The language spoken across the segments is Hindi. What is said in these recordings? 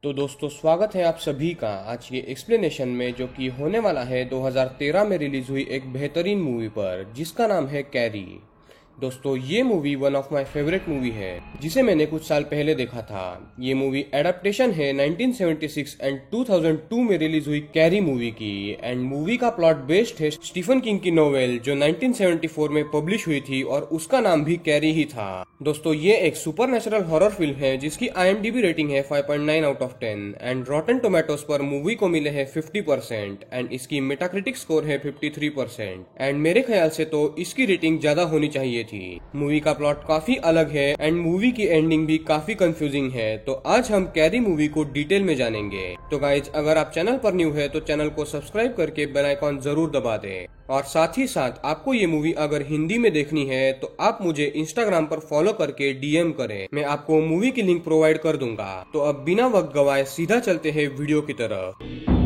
तो दोस्तों स्वागत है आप सभी का आज के एक्सप्लेनेशन में जो कि होने वाला है 2013 में रिलीज हुई एक बेहतरीन मूवी पर जिसका नाम है कैरी। दोस्तों ये movie one of my favourite movie है जिसे मैंने कुछ साल पहले देखा था। ये मूवी एडेप्टेशन है 1976 एंड 2002 में रिलीज हुई कैरी मूवी की एंड मूवी का प्लॉट बेस्ड है स्टीफन किंग की नोवेल जो 1974 में पब्लिश हुई थी और उसका नाम भी कैरी ही था। दोस्तों ये एक सुपरनेचुरल हॉरर फिल्म है जिसकी IMDb रेटिंग है 5.9 आउट ऑफ 10 एंड रॉटन टोमेटोज पर मूवी को मिले है 50% एंड इसकी मेटाक्रिटिक स्कोर है 53% एंड मेरे ख्याल से तो इसकी रेटिंग ज्यादा होनी चाहिए थी। मूवी का प्लॉट काफी अलग है एंड मूवी की एंडिंग भी काफी कंफ्यूजिंग है। तो आज हम कैरी मूवी को डिटेल में जानेंगे। तो गाइज अगर आप चैनल पर न्यू है तो चैनल को सब्सक्राइब करके बेल आइकॉन जरूर दबा दें और साथ ही साथ आपको ये मूवी अगर हिंदी में देखनी है तो आप मुझे इंस्टाग्राम पर फॉलो करके DM करें, मैं आपको मूवी की लिंक प्रोवाइड कर दूंगा। तो अब बिना वक्त गवाए सीधा चलते हैं वीडियो की तरफ।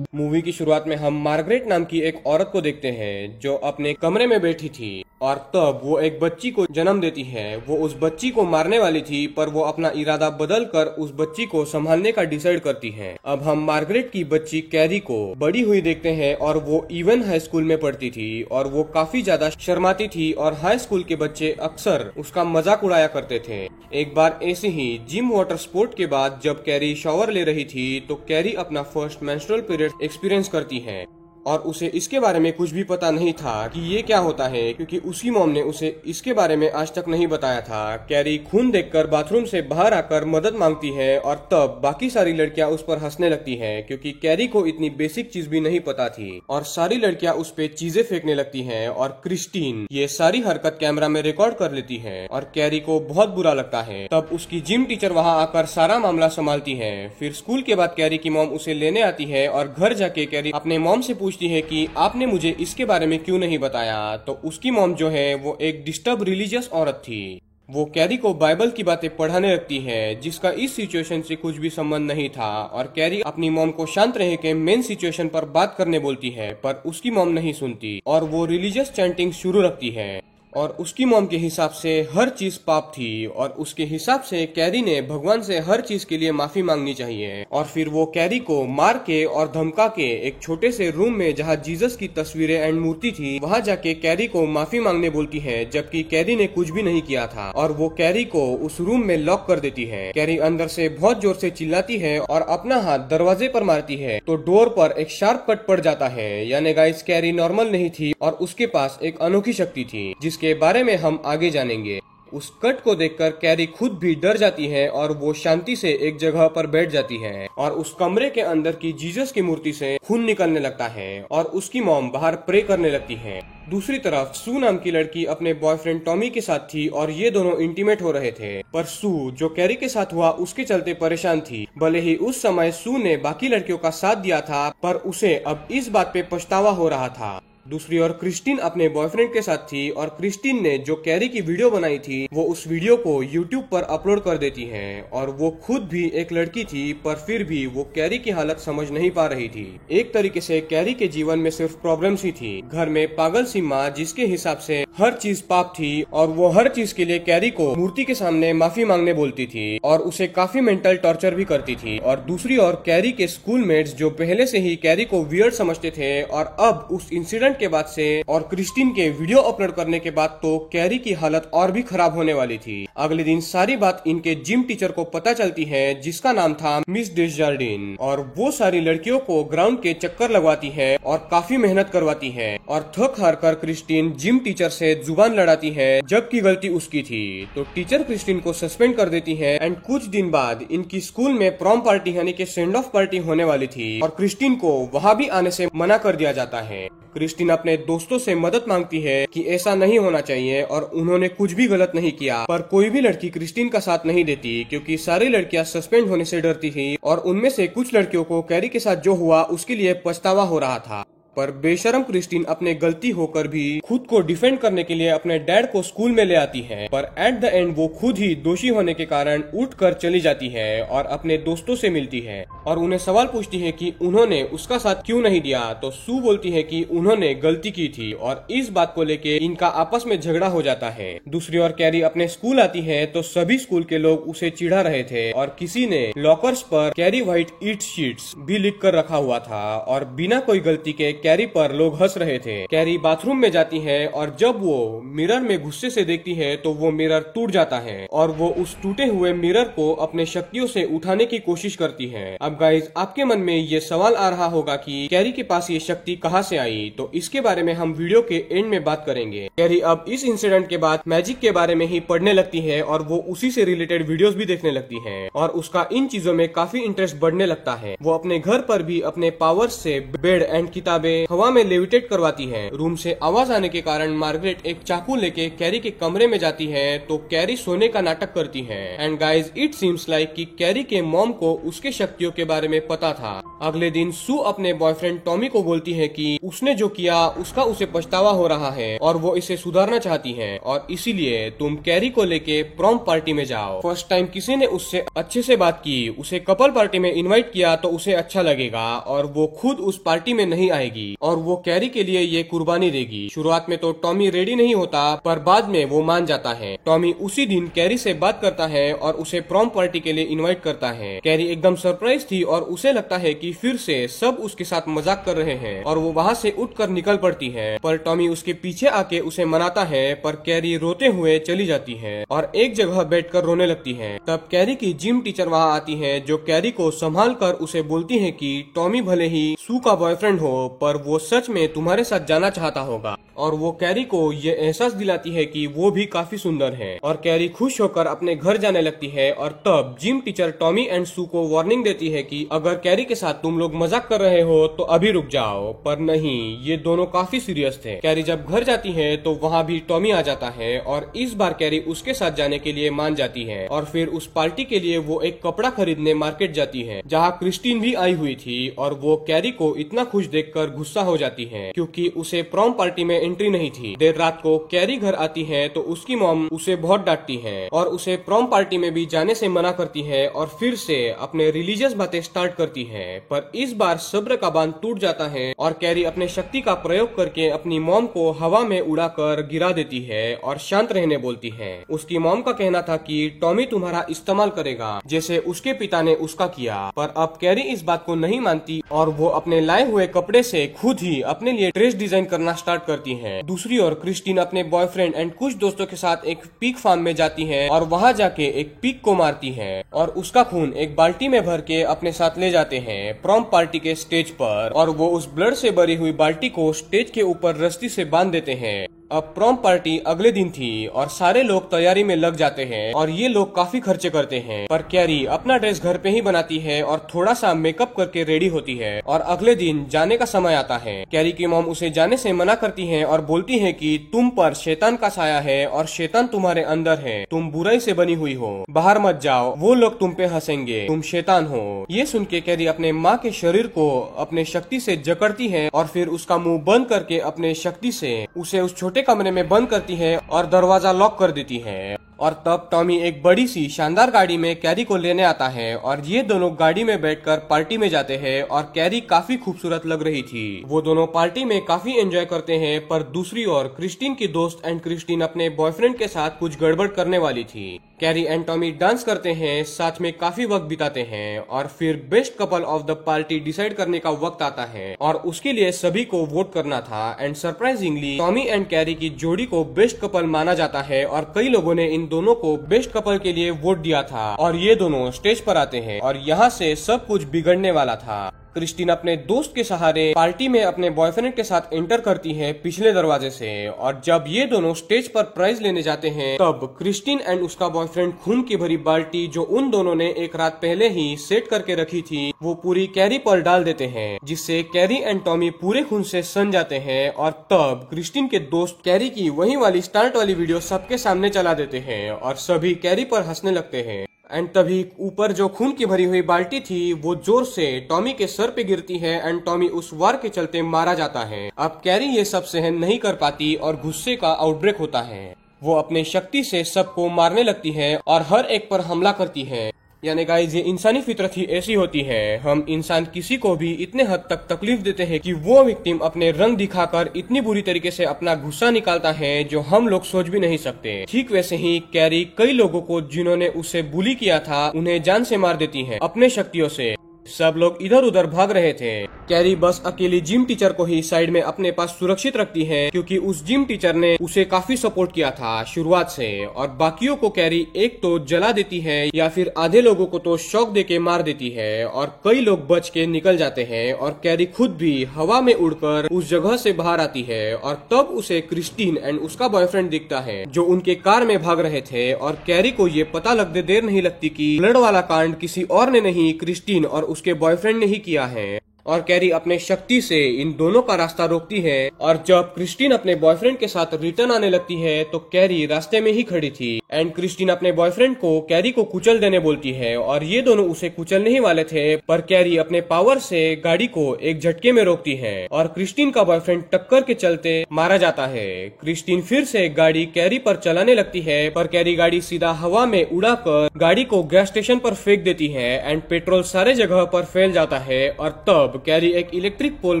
मूवी की शुरुआत में हम मार्गरेट नाम की एक औरत को देखते हैं जो अपने कमरे में बैठी थी और तब वो एक बच्ची को जन्म देती है। वो उस बच्ची को मारने वाली थी पर वो अपना इरादा बदल कर उस बच्ची को संभालने का डिसाइड करती है। अब हम मार्गरेट की बच्ची कैरी को बड़ी हुई देखते हैं और वो इवन हाई स्कूल में पढ़ती थी और वो काफी ज्यादा शर्माती थी और हाई स्कूल के बच्चे अक्सर उसका मजाक उड़ाया करते थे। एक बार ऐसे ही जिम वाटर स्पोर्ट के बाद जब कैरी शॉवर ले रही थी तो कैरी अपना फर्स्ट मेंस्ट्रुअल पीरियड एक्सपीरियंस करती है और उसे इसके बारे में कुछ भी पता नहीं था कि ये क्या होता है क्योंकि उसकी मॉम ने उसे इसके बारे में आज तक नहीं बताया था। कैरी खून देखकर बाथरूम से बाहर आकर मदद मांगती है और तब बाकी सारी लड़कियां उस पर हंसने लगती हैं क्योंकि कैरी को इतनी बेसिक चीज भी नहीं पता थी और सारी लड़कियां उस पे चीजें फेंकने लगती हैं और क्रिस्टीन ये सारी हरकत कैमरा में रिकॉर्ड कर लेती है और कैरी को बहुत बुरा लगता है। तब उसकी जिम टीचर वहाँ आकर सारा मामला संभालती है। फिर स्कूल के बाद कैरी की मॉम उसे लेने आती है और घर जाके कैरी अपने मॉम से पूछती है कि आपने मुझे इसके बारे में क्यों नहीं बताया। तो उसकी मॉम जो है वो एक डिस्टर्ब रिलीजियस औरत थी। वो कैरी को बाइबल की बातें पढ़ाने लगती है जिसका इस सिचुएशन से कुछ भी संबंध नहीं था और कैरी अपनी मॉम को शांत रह के मेन सिचुएशन पर बात करने बोलती है पर उसकी मॉम नहीं सुनती और वो रिलीजियस चैंटिंग शुरू रखती है और उसकी मॉम के हिसाब से हर चीज पाप थी और उसके हिसाब से कैरी ने भगवान से हर चीज के लिए माफी मांगनी चाहिए। और फिर वो कैरी को मार के और धमका के एक छोटे से रूम में जहाँ जीसस की तस्वीरें एंड मूर्ति थी वहाँ जाके कैरी को माफी मांगने बोलती है जबकि कैरी ने कुछ भी नहीं किया था और वो कैरी को उस रूम में लॉक कर देती है। कैरी अंदर से बहुत जोर से चिल्लाती है और अपना हाथ दरवाजे पर मारती है तो डोर पर एक शार्प कट पड़ जाता है। यानी गाइस कैरी नॉर्मल नहीं थी और उसके पास एक अनोखी शक्ति थी जिसके बारे में हम आगे जानेंगे। उस कट को देखकर कैरी खुद भी डर जाती है और वो शांति से एक जगह पर बैठ जाती है और उस कमरे के अंदर की जीसस की मूर्ति से खून निकलने लगता है और उसकी मॉम बाहर प्रे करने लगती है। दूसरी तरफ सू नाम की लड़की अपने बॉयफ्रेंड टॉमी के साथ थी और ये दोनों इंटीमेट हो रहे थे पर सू जो कैरी के साथ हुआ उसके चलते परेशान थी। भले ही उस समय सू ने बाकी लड़कियों का साथ दिया था पर उसे अब इस बात पे पछतावा हो रहा था। दूसरी ओर क्रिस्टीन अपने बॉयफ्रेंड के साथ थी और क्रिस्टीन ने जो कैरी की वीडियो बनाई थी वो उस वीडियो को YouTube पर अपलोड कर देती है और वो खुद भी एक लड़की थी पर फिर भी वो कैरी की हालत समझ नहीं पा रही थी। एक तरीके से कैरी के जीवन में सिर्फ प्रॉब्लम्स ही थी। घर में पागल सी माँ जिसके हिसाब से हर चीज पाप थी और वो हर चीज के लिए कैरी को मूर्ति के सामने माफी मांगने बोलती थी और उसे काफी मेंटल टॉर्चर भी करती थी। और दूसरी ओर कैरी के स्कूलमेट्स जो पहले से ही कैरी को वियर्ड समझते थे और अब उस इंसिडेंट के बाद से और क्रिस्टीन के वीडियो अपलोड करने के बाद तो कैरी की हालत और भी खराब होने वाली थी। अगले दिन सारी बात इनके जिम टीचर को पता चलती है जिसका नाम था मिस डेसजार्डिन और वो सारी लड़कियों को ग्राउंड के चक्कर लगवाती है और काफी मेहनत करवाती है और थक हार कर क्रिस्टीन जिम टीचर से जुबान लड़ाती है जबकि गलती उसकी थी। तो टीचर क्रिस्टीन को सस्पेंड कर देती है एंड कुछ दिन बाद इनकी स्कूल में प्रॉम पार्टी यानी कि सेंड ऑफ पार्टी होने वाली थी और क्रिस्टीन को वहाँ भी आने से मना कर दिया जाता है। क्रिस्टीन अपने दोस्तों से मदद मांगती है कि ऐसा नहीं होना चाहिए और उन्होंने कुछ भी गलत नहीं किया पर कोई भी लड़की क्रिस्टीन का साथ नहीं देती क्योंकि सारी लड़कियां सस्पेंड होने से डरती थी और उनमें से कुछ लड़कियों को कैरी के साथ जो हुआ उसके लिए पछतावा हो रहा था। पर बेशरम क्रिस्टीन अपने गलती होकर भी खुद को डिफेंड करने के लिए अपने डैड को स्कूल में ले आती है, पर एट द एंड वो खुद ही दोषी होने के कारण उठकर चली जाती है और अपने दोस्तों से मिलती है और उन्हें सवाल पूछती है कि उन्होंने उसका साथ क्यों नहीं दिया। तो सू बोलती है कि उन्होंने गलती की थी और इस बात को लेके इनका आपस में झगड़ा हो जाता है। दूसरी ओर कैरी अपने स्कूल आती है तो सभी स्कूल के लोग उसे चिढ़ा रहे थे और किसी ने लॉकर्स पर कैरी व्हाइट ईट शीट्स भी लिख कर रखा हुआ था और बिना कोई गलती के कैरी पर लोग हंस रहे थे। कैरी बाथरूम में जाती है और जब वो मिरर में गुस्से से देखती है तो वो मिरर टूट जाता है और वो उस टूटे हुए मिरर को अपने शक्तियों से उठाने की कोशिश करती है। अब गाइज आपके मन में ये सवाल आ रहा होगा कि कैरी के पास ये शक्ति कहाँ से आई, तो इसके बारे में हम वीडियो के एंड में बात करेंगे। कैरी अब इस इंसिडेंट के बाद मैजिक के बारे में ही पढ़ने लगती है और वो उसी से रिलेटेड वीडियोस भी देखने लगती है और उसका इन चीजों में काफी इंटरेस्ट बढ़ने लगता है। वो अपने घर पर भी अपने पावर्स से बेड एंड किताबें हवा में लेविटेट करवाती है। रूम से आवाज आने के कारण मार्गरेट एक चाकू लेके कैरी के कमरे में जाती है तो कैरी सोने का नाटक करती है। And guys it seems like कि कैरी के मॉम को उसके शक्तियों के बारे में पता था। अगले दिन सू अपने बॉयफ्रेंड टॉमी को बोलती है कि उसने जो किया उसका उसे पछतावा हो रहा है और वो इसे सुधारना चाहती है और इसीलिए तुम कैरी को लेके प्रॉम पार्टी में जाओ। फर्स्ट टाइम किसी ने उससे अच्छे से बात की, उसे कपल पार्टी में इनवाइट किया तो उसे अच्छा लगेगा और वो खुद उस पार्टी में नहीं आएगी और वो कैरी के लिए ये कुर्बानी देगी। शुरुआत में तो टॉमी रेडी नहीं होता पर बाद में वो मान जाता है। टॉमी उसी दिन कैरी से बात करता है और उसे प्रॉम पार्टी के लिए इनवाइट करता है। कैरी एकदम सरप्राइज थी और उसे लगता है कि फिर से सब उसके साथ मजाक कर रहे हैं और वो वहाँ से उठकर निकल पड़ती है, पर टॉमी उसके पीछे आके उसे मनाता है पर कैरी रोते हुए चली जाती है और एक जगह बैठकर रोने लगती है। तब कैरी की जिम टीचर वहाँ आती है जो कैरी को संभाल कर उसे बोलती है कि टॉमी भले ही सू का बॉयफ्रेंड हो पर वो सच में तुम्हारे साथ जाना चाहता होगा और वो कैरी को ये एहसास दिलाती है कि वो भी काफी सुंदर है और कैरी खुश होकर अपने घर जाने लगती है। और तब जिम टीचर टॉमी एंड सू को वार्निंग देती है कि अगर कैरी के साथ तुम लोग मजाक कर रहे हो तो अभी रुक जाओ, पर नहीं, ये दोनों काफी सीरियस थे। कैरी जब घर जाती है तो वहाँ भी टॉमी आ जाता है और इस बार कैरी उसके साथ जाने के लिए मान जाती है और फिर उस पार्टी के लिए वो एक कपड़ा खरीदने मार्केट जाती है जहाँ क्रिस्टीन भी आई हुई थी और वो कैरी को इतना खुश देखकर गुस्सा हो जाती है क्योंकि उसे प्रॉम पार्टी में एंट्री नहीं थी। देर रात को कैरी घर आती है तो उसकी मॉम उसे बहुत डांटती है और उसे प्रॉम पार्टी में भी जाने से मना करती है और फिर से अपने रिलीजियस बातें स्टार्ट करती है। पर इस बार सब्र का बांध टूट जाता है और कैरी अपने शक्ति का प्रयोग करके अपनी मॉम को हवा में उड़ाकर गिरा देती है और शांत रहने बोलती है। उसकी मॉम का कहना था कि टॉमी तुम्हारा इस्तेमाल करेगा जैसे उसके पिता ने उसका किया, पर अब कैरी इस बात को नहीं मानती और वो अपने लाए हुए कपड़े से खुद ही अपने लिए ड्रेस डिजाइन करना स्टार्ट करती है। दूसरी ओर क्रिस्टीन अपने बॉयफ्रेंड एंड कुछ दोस्तों के साथ एक पीक फार्म में जाती है और वहाँ जाके एक पीक को मारती है और उसका खून एक बाल्टी में भर के अपने साथ ले जाते हैं प्रॉम पार्टी के स्टेज पर और वो उस ब्लड से भरी हुई बाल्टी को स्टेज के ऊपर रस्सी से बांध देते हैं। अब प्रॉम पार्टी अगले दिन थी और सारे लोग तैयारी में लग जाते हैं और ये लोग काफी खर्चे करते हैं, पर कैरी अपना ड्रेस घर पे ही बनाती है और थोड़ा सा मेकअप करके रेडी होती है और अगले दिन जाने का समय आता है। कैरी की मॉम उसे जाने से मना करती है और बोलती है कि तुम पर शैतान का साया है और शैतान तुम्हारे अंदर है, तुम बुराई से बनी हुई हो, बाहर मत जाओ, वो लोग तुम पे हंसेंगे, तुम शैतान हो। ये सुन के कैरी अपने माँ के शरीर को अपने शक्ति से जकड़ती है और फिर उसका मुंह बंद करके अपने शक्ति से उसे उस छोटे कमरे में बंद करती है और दरवाजा लॉक कर देती है। और तब टॉमी एक बड़ी सी शानदार गाड़ी में कैरी को लेने आता है और ये दोनों गाड़ी में बैठकर पार्टी में जाते हैं और कैरी काफी खूबसूरत लग रही थी। वो दोनों पार्टी में काफी एंजॉय करते हैं, पर दूसरी ओर क्रिस्टीन की दोस्त एंड क्रिस्टीन अपने बॉयफ्रेंड के साथ कुछ गड़बड़ करने वाली थी। कैरी एंड टॉमी डांस करते हैं, साथ में काफी वक्त बिताते हैं और फिर best couple of the party decide करने का वक्त आता है और उसके लिए सभी को वोट करना था and surprisingly Tommy and carry की जोड़ी को बेस्ट कपल माना जाता है और कई लोगों ने इन दोनों को बेस्ट कपल के लिए वोट दिया था और ये दोनों स्टेज पर आते हैं और यहाँ से सब कुछ बिगड़ने वाला था। क्रिस्टीन अपने दोस्त के सहारे पार्टी में अपने बॉयफ्रेंड के साथ एंटर करती है पिछले दरवाजे से और जब ये दोनों स्टेज पर प्राइज लेने जाते हैं तब क्रिस्टीन एंड उसका बॉयफ्रेंड खून की भरी बाल्टी जो उन दोनों ने एक रात पहले ही सेट करके रखी थी वो पूरी कैरी पर डाल देते हैं, जिससे कैरी एंड टॉमी पूरे खून से सन जाते हैं और तब क्रिस्टीन के दोस्त कैरी की वही वाली स्टार्ट वाली वीडियो सबके सामने चला देते हैं और सभी कैरी पर हंसने लगते हैं। एंड तभी ऊपर जो खून की भरी हुई बाल्टी थी वो जोर से टॉमी के सर पे गिरती है एंड टॉमी उस वार के चलते मारा जाता है। अब कैरी ये सब सहन नहीं कर पाती और गुस्से का आउटब्रेक होता है। वो अपने शक्ति से सबको मारने लगती है और हर एक पर हमला करती है। यानी गाइस, ये इंसानी फितरत ही ऐसी होती है। हम इंसान किसी को भी इतने हद तक तकलीफ देते हैं कि वो विक्टिम अपने रंग दिखाकर इतनी बुरी तरीके से अपना गुस्सा निकालता है जो हम लोग सोच भी नहीं सकते। ठीक वैसे ही कैरी कई लोगों को जिन्होंने उसे बुली किया था उन्हें जान से मार देती है अपने शक्तियों से। सब लोग इधर उधर भाग रहे थे। कैरी बस अकेली जिम टीचर को ही साइड में अपने पास सुरक्षित रखती है क्योंकि उस जिम टीचर ने उसे काफी सपोर्ट किया था शुरुआत से। और बाकियों को कैरी एक तो जला देती है या फिर आधे लोगों को तो शॉक देके मार देती है और कई लोग बच के निकल जाते हैं। और कैरी खुद भी हवा में उड़कर उस जगह से बाहर आती है और तब उसे क्रिस्टीन एंड उसका बॉयफ्रेंड दिखता है जो उनके कार में भाग रहे थे। और कैरी को ये पता लगते देर नहीं लगती कि ब्लड वाला कांड किसी और ने नहीं, क्रिस्टीन और उसके बॉयफ्रेंड ने ही किया है। और कैरी अपने शक्ति से इन दोनों का रास्ता रोकती है। और जब क्रिस्टीन अपने बॉयफ्रेंड के साथ रिटर्न आने लगती है तो कैरी रास्ते में ही खड़ी थी एंड क्रिस्टीन अपने बॉयफ्रेंड को कैरी को कुचल देने बोलती है। और ये दोनों उसे कुचलने ही वाले थे पर कैरी अपने पावर से गाड़ी को एक झटके में रोकती है और क्रिस्टीन का बॉयफ्रेंड टक्कर के चलते मारा जाता है। क्रिस्टीन फिर से गाड़ी कैरी पर चलाने लगती है पर कैरी गाड़ी सीधा हवा में उड़ाकर गाड़ी को गैस स्टेशन पर फेंक देती है एंड पेट्रोल सारे जगह पर फैल जाता है। और तब कैरी एक इलेक्ट्रिक पोल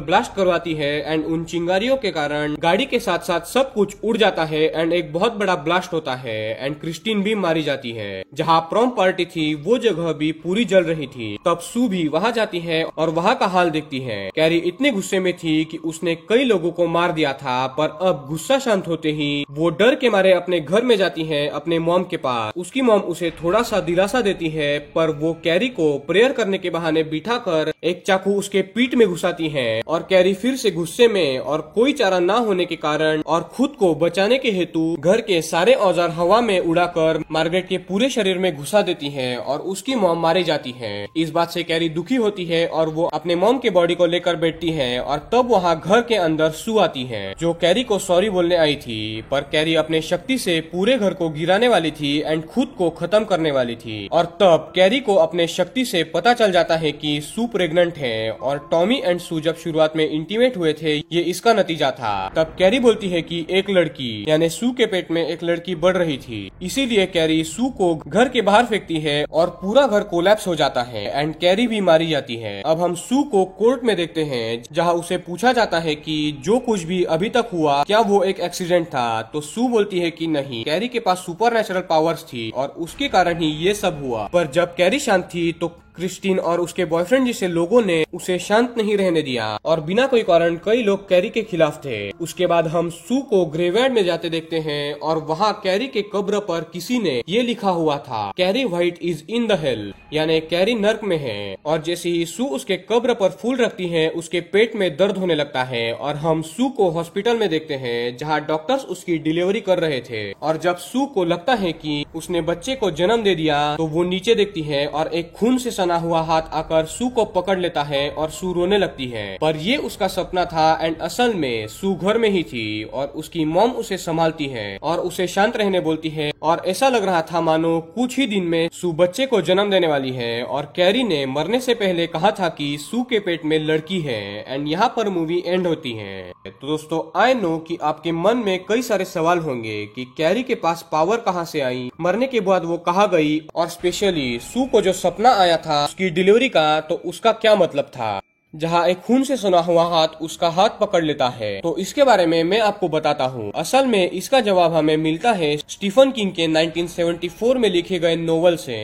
ब्लास्ट करवाती है एंड उन चिंगारियों के कारण गाड़ी के साथ साथ सब कुछ उड़ जाता है एंड एक बहुत बड़ा ब्लास्ट होता है एंड क्रिस्टीन भी मारी जाती है। जहाँ प्रॉम पार्टी थी वो जगह भी पूरी जल रही थी। तब सू भी वहाँ जाती है और वहाँ का हाल देखती है। कैरी इतने गुस्से में थी कि उसने कई लोगों को मार दिया था पर अब गुस्सा शांत होते ही वो डर के मारे अपने घर में जाती है अपने मॉम के पास। उसकी मॉम उसे थोड़ा सा दिलासा देती है पर वो कैरी को प्रेयर करने के बहाने बिठाकर एक चाकू उसके पीठ में घुसाती है। और कैरी फिर से गुस्से में और कोई चारा ना होने के कारण और खुद को बचाने के हेतु घर के सारे औजार हवा में उड़ाकर मार्गरेट के पूरे शरीर में घुसा देती है और उसकी मॉम मारी जाती है। इस बात से कैरी दुखी होती है और वो अपने मॉम के बॉडी को लेकर बैठती है। और तब वहाँ घर के अंदर सू आती है जो कैरी को सॉरी बोलने आई थी पर कैरी अपने शक्ति से पूरे घर को गिराने वाली थी एंड खुद को खत्म करने वाली थी। और तब कैरी को अपने शक्ति से पता चल जाता है कि सू प्रेग्नेंट है और टॉमी एंड सू जब शुरुआत में इंटीमेट हुए थे ये इसका नतीजा था। तब कैरी बोलती है कि एक लड़की यानी सू के पेट में एक लड़की बढ़ रही थी, इसीलिए कैरी सू को घर के बाहर फेंकती है और पूरा घर कोलैप्स हो जाता है एंड कैरी भी मारी जाती है। अब हम सू को कोर्ट में देखते हैं जहाँ उसे पूछा जाता है कि जो कुछ भी अभी तक हुआ क्या वो एक एक्सीडेंट था। तो सू बोलती है कि नहीं, कैरी के पास सुपर नेचुरल पावर्स थी और उसके कारण ही ये सब हुआ। पर जब कैरी शांत थी तो क्रिस्टीन और उसके बॉयफ्रेंड जैसे लोगों ने उसे शांत नहीं रहने दिया और बिना कोई कारण कई लोग कैरी के खिलाफ थे। उसके बाद हम सू को ग्रेवयार्ड में जाते देखते हैं और वहाँ कैरी के कब्र पर किसी ने ये लिखा हुआ था, carry white is in the hell, यानी कैरी नर्क में है। और जैसे ही सू उसके कब्र पर फूल रखती है उसके पेट में दर्द होने लगता है और हम सू को हॉस्पिटल में देखते हैं जहाँ डॉक्टर्स उसकी डिलीवरी कर रहे थे। और जब सू को लगता है कि उसने बच्चे को जन्म दे दिया तो वो नीचे देखती है और एक खून से सना हुआ हाथ आकर सू को पकड़ लेता है और सू रोने लगती है। पर ये उसका सपना था एंड असल में सू घर में ही थी और उसकी मॉम उसे संभालती है और उसे शांत रहने बोलती है। और ऐसा लग रहा था मानो कुछ ही दिन में सू बच्चे को जन्म देने वाली है। और कैरी ने मरने से पहले कहा था कि सू के पेट में लड़की है एंड यहाँ पर मूवी एंड होती है। तो दोस्तों, आई नो कि आपके मन में कई सारे सवाल होंगे कि कैरी के पास पावर कहाँ से आई, मरने के बाद वो कहाँ गई और स्पेशली सू को जो सपना आया था उसकी डिलीवरी का, तो उसका क्या मतलब था जहाँ एक खून से सना हुआ हाथ उसका हाथ पकड़ लेता है। तो इसके बारे में मैं आपको बताता हूँ। असल में इसका जवाब हमें मिलता है स्टीफन किंग के 1974 में लिखे गए नोवेल से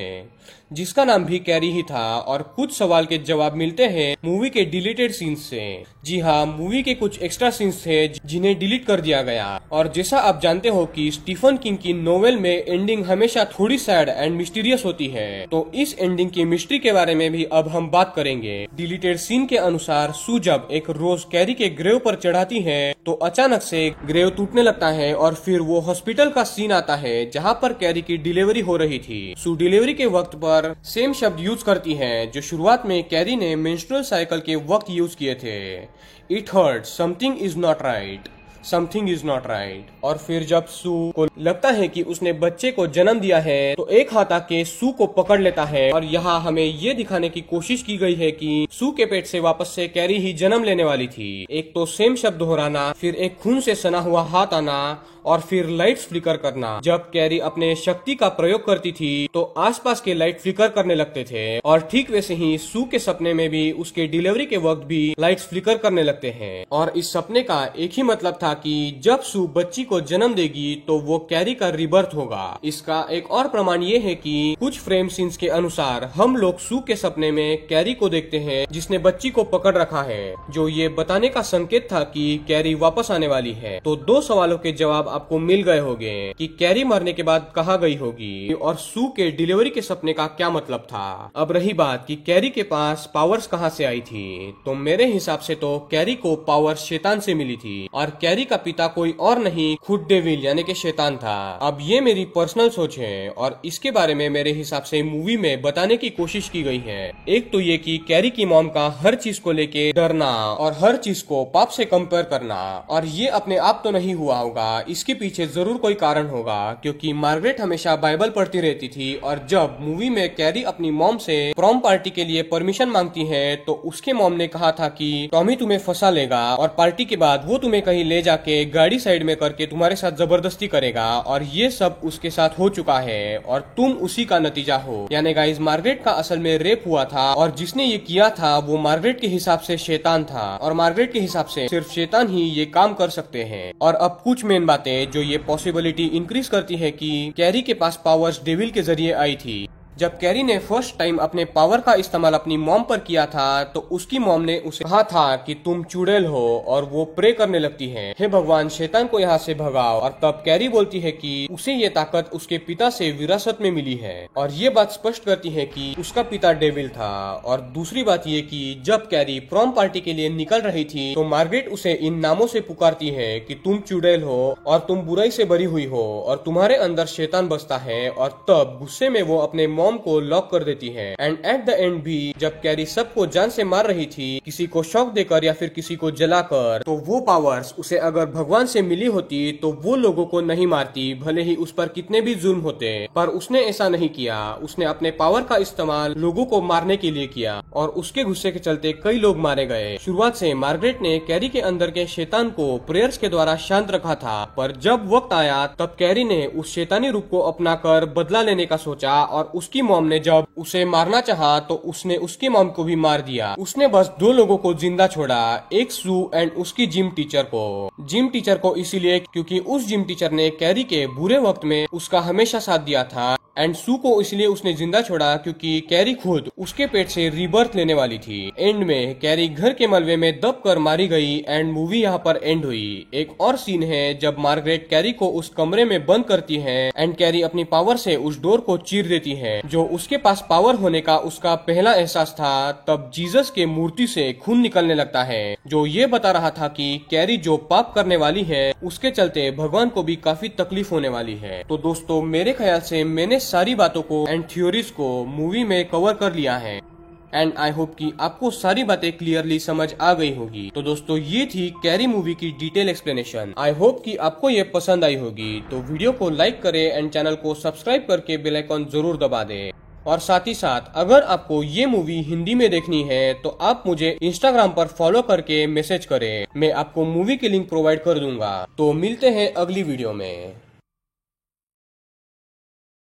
जिसका नाम भी कैरी ही था। और कुछ सवाल के जवाब मिलते हैं मूवी के डिलीटेड सीन्स से। जी हाँ, मूवी के कुछ एक्स्ट्रा सीन्स थे जिन्हें डिलीट कर दिया गया। और जैसा आप जानते हो कि स्टीफन किंग की नोवेल में एंडिंग हमेशा थोड़ी सैड एंड मिस्टीरियस होती है, तो इस एंडिंग की मिस्ट्री के बारे में भी अब हम बात करेंगे। डिलीटेड सीन के अनुसार सू जब एक रोज कैरी के ग्रेव पर चढ़ाती है तो अचानक से ग्रेव टूटने लगता है और फिर वो हॉस्पिटल का सीन आता है जहाँ पर कैरी की डिलीवरी हो रही थी। सू डिलीवरी के वक्त पर सेम शब्द यूज करती है जो शुरुआत में कैरी ने मेंस्ट्रुअल साइकिल के वक्त यूज किए थे। It hurt, something is not right, something is not right. और फिर जब सू को लगता है कि उसने बच्चे को जन्म दिया है तो एक हाथ आके सू को पकड़ लेता है। और यहाँ हमें ये दिखाने की कोशिश की गई है कि सू के पेट से वापस से कैरी ही जन्म लेने वाली थी। एक तो सेम शब्द दोहराना, फिर एक खून से सना हुआ हाथ आना, और फिर लाइट्स फ्लिकर करना। जब कैरी अपने शक्ति का प्रयोग करती थी तो आसपास के लाइट फ्लिकर करने लगते थे, और ठीक वैसे ही सू के सपने में भी उसके डिलीवरी के वक्त भी लाइट्स फ्लिकर करने लगते हैं। और इस सपने का एक ही मतलब था कि जब सू बच्ची को जन्म देगी तो वो कैरी का रिबर्थ होगा। इसका एक और प्रमाण ये है कि कुछ फ्रेम सीन्स के अनुसार हम लोग सू के सपने में कैरी को देखते हैं जिसने बच्ची को पकड़ रखा है, जो ये बताने का संकेत था कि कैरी वापस आने वाली है। तो दो सवालों के जवाब आपको मिल गए होंगे कि कैरी मरने के बाद कहाँ गई होगी और सू के डिलीवरी के सपने का क्या मतलब था। अब रही बात कि कैरी के पास पावर्स कहाँ से आई थी, तो मेरे हिसाब से तो कैरी को पावर शैतान से मिली थी, और कैरी का पिता कोई और नहीं खुद डेविल यानी कि शैतान था। अब ये मेरी पर्सनल सोच है और इसके बारे में मेरे हिसाब से मूवी में बताने की कोशिश की गई है। एक तो ये कि कैरी की मॉम का हर चीज को लेके डरना और हर चीज को पाप से कंपेयर करना, और ये अपने आप तो नहीं हुआ होगा, इसके पीछे जरूर कोई कारण होगा। क्योंकि मार्गरेट हमेशा बाइबल पढ़ती रहती थी, और जब मूवी में कैरी अपनी मॉम से प्रॉम पार्टी के लिए परमिशन मांगती है तो उसके मॉम ने कहा था कि टॉमी तुम्हें फंसा लेगा और पार्टी के बाद वो तुम्हें कहीं ले जाके गाड़ी साइड में करके तुम्हारे साथ जबरदस्ती करेगा, और ये सब उसके साथ हो चुका है और तुम उसी का नतीजा हो। यानी गाइस मार्गरेट का असल में रेप हुआ था, और जिसने ये किया था वो मार्गरेट के हिसाब से शैतान था, और मार्गरेट के हिसाब से सिर्फ शैतान ही ये काम कर सकते हैं। और अब कुछ मेन बातें जो ये पॉसिबिलिटी इंक्रीज करती है कि कैरी के पास पावर्स डेविल के जरिए आई थी। जब कैरी ने फर्स्ट टाइम अपने पावर का इस्तेमाल अपनी मॉम पर किया था तो उसकी मॉम ने उसे कहा था कि तुम चुड़ैल हो, और वो प्रे करने लगती है, हे भगवान शैतान को यहाँ से भगाओ। और तब कैरी बोलती है कि उसे ये ताकत उसके पिता से विरासत में मिली है, और ये बात स्पष्ट करती है कि उसका पिता डेविल था। और दूसरी बात ये कि जब कैरी प्रॉम पार्टी के लिए निकल रही थी तो मार्गरेट उसे इन नामों से पुकारती है कि तुम चुड़ैल हो और तुम बुराई से भरी हुई हो और तुम्हारे अंदर शैतान बसता है, और तब गुस्से में वो अपने मॉम को लॉक कर देती है। एंड एट द एंड भी जब कैरी सबको जान से मार रही थी, किसी को शॉक देकर या फिर किसी को जलाकर, तो वो पावर्स उसे अगर भगवान से मिली होती तो वो लोगों को नहीं मारती, भले ही उस पर कितने भी जुल्म होते। पर उसने ऐसा नहीं किया, उसने अपने पावर का इस्तेमाल लोगों को मारने के लिए किया, और उसके गुस्से के चलते कई लोग मारे गए। शुरुआत से मार्गरेट ने कैरी के अंदर के शैतान को प्रेयर्स के द्वारा शांत रखा था, पर जब वक्त आया तब कैरी ने उस शैतानी रूप को अपनाकर बदला लेने का सोचा, और उसकी मॉम ने जब उसे मारना चाहा तो उसने उसकी मॉम को भी मार दिया। उसने बस दो लोगों को जिंदा छोड़ा, एक सू एंड उसकी जिम टीचर को। जिम टीचर को इसीलिए क्योंकि उस जिम टीचर ने कैरी के बुरे वक्त में उसका हमेशा साथ दिया था, एंड सू को इसलिए उसने जिंदा छोड़ा क्योंकि कैरी खुद उसके पेट से रीबर्थ लेने वाली थी। एंड में कैरी घर के मलबे में दब कर मारी गई एंड मूवी यहाँ पर एंड हुई। एक और सीन है जब मार्गरेट कैरी को उस कमरे में बंद करती है एंड कैरी अपनी पावर से उस डोर को चीर देती है, जो उसके पास पावर होने का उसका पहला एहसास था। तब जीसस के मूर्ति से खून निकलने लगता है, जो ये बता रहा था कि कैरी जो पाप करने वाली है उसके चलते भगवान को भी काफी तकलीफ होने वाली है। तो दोस्तों मेरे ख्याल से मैंने सारी बातों को एंड थ्योरीज को मूवी में कवर कर लिया है, एंड आई होप कि आपको सारी बातें क्लियरली समझ आ गई होगी। तो दोस्तों ये थी कैरी मूवी की डिटेल एक्सप्लेनेशन। आई होप कि आपको ये पसंद आई होगी। तो वीडियो को लाइक करें एंड चैनल को सब्सक्राइब करके बेल आइकन जरूर दबा दें। और साथ ही साथ अगर आपको ये मूवी हिंदी में देखनी है तो आप मुझे इंस्टाग्राम पर फॉलो करके मैसेज करें, मैं आपको मूवी की लिंक प्रोवाइड कर दूंगा। तो मिलते हैं अगली वीडियो में।